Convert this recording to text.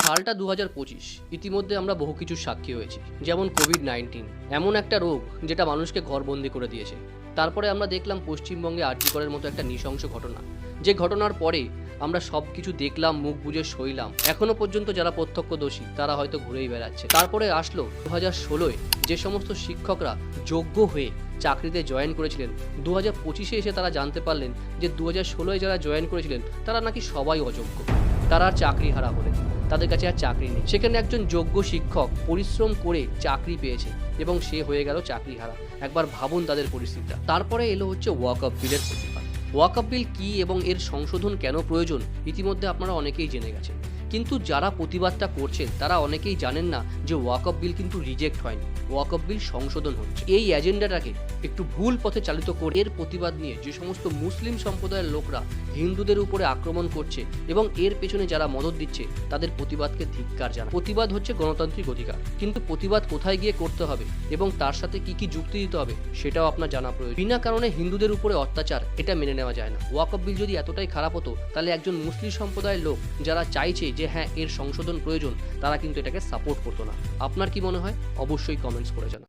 সালটা 2025। ইতিমধ্যে আমরা বহু কিছুর সাক্ষী হয়েছি, যেমন কোভিড-19, এমন একটা রোগ যেটা মানুষকে ঘরবন্দি করে দিয়েছে। তারপরে আমরা দেখলাম পশ্চিমবঙ্গে আর.জি. করের মতো একটা নৃশংস ঘটনা, যে ঘটনার পরে আমরা সব কিছু দেখলাম, মুখ বুজে সইলাম। এখনো পর্যন্ত যারা প্রত্যক্ষদর্শী তারা হয়তো ঘুরেই বেড়াচ্ছে। তারপরে আসলো 2016-এ, যে সমস্ত শিক্ষকরা যোগ্য হয়ে চাকরিতে জয়েন করেছিলেন, 2025-এ এসে তারা জানতে পারলেন যে 2016-এ যারা জয়েন করেছিলেন তারা নাকি সবাই অযোগ্য, তারা আর চাকরি হারা হলেন, তাদের কাছে আর চাকরি নেই। সেখানে একজন যোগ্য শিক্ষক পরিশ্রম করে চাকরি পেয়েছে এবং সে হয়ে গেল চাকরি হারা। একবার ভাবুন তাদের পরিস্থিতিটা। তারপরে এলো হচ্ছে ওয়াকআপ বিলের প্রতিবাদ। ওয়াকআপ বিল কী এবং এর সংশোধন কেন প্রয়োজন ইতিমধ্যে আপনারা অনেকেই জেনে গেছেন, কিন্তু যারা প্রতিবাদটা করছেন তারা অনেকেই জানেন না যে ওয়াকআপ বিল কিন্তু রিজেক্ট হয়নি, ওয়াকআপ বিল সংশোধন হচ্ছে। এই এজেন্ডাটাকে একটু ভুল পথে চালিত করে এর প্রতিবাদ নিয়ে যে সমস্ত মুসলিম সম্প্রদায়ের লোকরা হিন্দুদের উপরে আক্রমণ করছে এবং এর পেছনে যারা মদত দিচ্ছে তাদের প্রতিবাদকে ধিক্কার জানায়। প্রতিবাদ হচ্ছে গণতান্ত্রিক অধিকার, কিন্তু প্রতিবাদ কোথায় গিয়ে করতে হবে এবং তার সাথে কি কি যুক্তি দিতে হবে সেটাও আপনার জানা প্রয়োজন। বিনা কারণে হিন্দুদের উপরে অত্যাচার এটা মেনে নেওয়া যায় না। ওয়াকআপ বিল যদি এতটাই খারাপ হতো তাহলে একজন মুসলিম সম্প্রদায়ের লোক যারা চাইছে যে হ্যাঁ এর সংশোধন প্রয়োজন, তারা কিন্তু এটাকে সাপোর্ট করতো না। আপনার কি মনে হয়? অবশ্যই কমেন্টস করে জানান।